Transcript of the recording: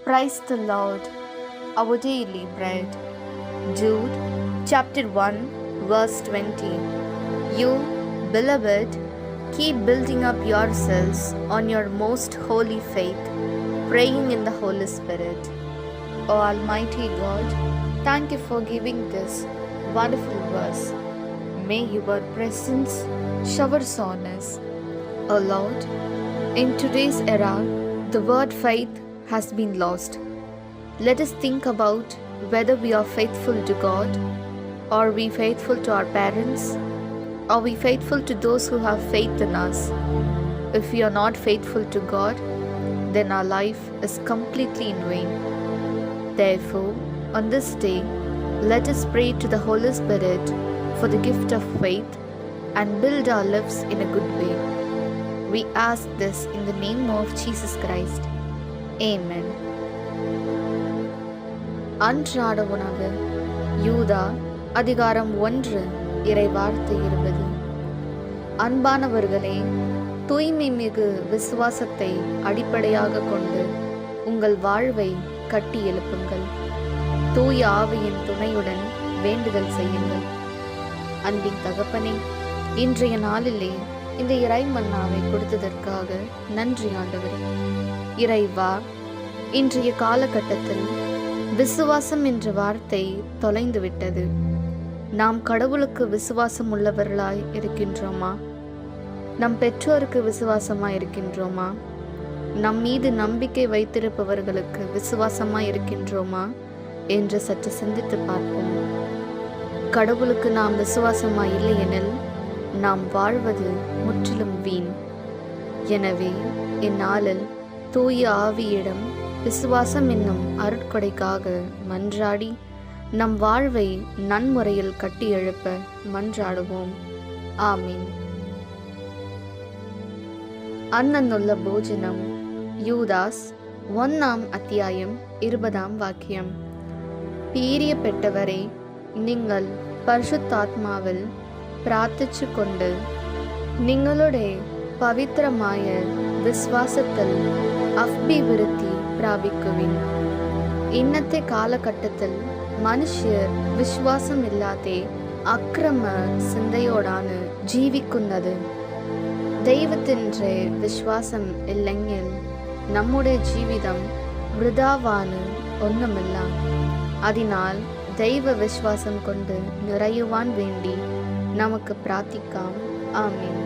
Praise the Lord, our daily bread. Jude chapter 1 verse 20. You, beloved, keep building up yourselves on your most holy faith, praying in the Holy Spirit. O Almighty God, thank you for giving this wonderful verse. May your presence showers on us. O Lord, in today's era, the word faith has been lost. Let us think about whether we are faithful to God. Are we faithful to our parents? Are we faithful to those who have faith in us? If we are not faithful to God, then our life is completely in vain. Therefore, on this day, let us pray to the Holy Spirit for the gift of faith and build our lives in a good way. We ask this in the name of Jesus Christ. Amen. அன்றாட உணவு. யூதா அதிகாரம் 1 இறைவார்த்தை 20. அன்பானவர்களே, தூய்மை மிகு விசுவாசத்தை அடிப்படையாக கொண்டு உங்கள் வாழ்வை கட்டி எழுப்புங்கள். தூய ஆவியின் துணையுடன் வேண்டுதல் செய்யுங்கள். அன்பின் தகப்பனே, இன்றைய நாளிலே இந்த இறை மன்னாவை கொடுத்ததற்காக நன்றி ஆண்டவரே. இறைவா, இன்றைய காலகட்டத்தில் விசுவாசம் என்ற வார்த்தை தொலைந்து விட்டது. நாம் கடவுளுக்கு விசுவாசம் உள்ளவர்களாய் இருக்கின்றோமா? நம் பெற்றோருக்கு விசுவாசமாய் இருக்கின்றோமா? நம் மீது நம்பிக்கை வைத்திருப்பவர்களுக்கு விசுவாசமாய் இருக்கின்றோமா என்று சற்று சிந்தித்து பார்ப்போம். கடவுளுக்கு நாம் விசுவாசமாய் இல்லையெனில் நாம் வாழ்வது முற்றிலும் வீண். எனவே இந்நாளில் தூய ஆவியிடம் விசுவாசம் என்னும் அருட்கொடைக்காக மன்றாடி நம் வாழ்வை நன்முறையில் கட்டி எழுப்ப மன்றாடுவோம். ஆமீன். அன்னன்னுள்ள போஜனம். யூதாஸ் 1 அத்தியாயம் 20 வாக்கியம். பீரியப்பட்டவரே, நீங்கள் பரிசுத்தாத்மாவில் பிரார்த்திச்சு கொண்டு നിങ്ങളുടെ പവിത്രമായ വിശ്വാസത്തിൽ അഭിവൃദ്ധി പ്രാപിക്കുവിൻ. ഇന്നത്തെ കാലഘട്ടത്തിൽ മനുഷ്യർ വിശ്വാസമില്ലാതെ അക്രമ ചിന്തയോടാണ് ജീവിക്കുന്നത്. ദൈവത്തിൻ്റെ വിശ്വാസം ഇല്ലെങ്കിൽ നമ്മുടെ ജീവിതം വൃഥാവാണ് ഒന്നുമില്ല. അതിനാൽ ദൈവവിശ്വാസം കൊണ്ട് നിറയുവാൻ വേണ്ടി നമുക്ക് പ്രാർത്ഥിക്കാം. ആമേൻ.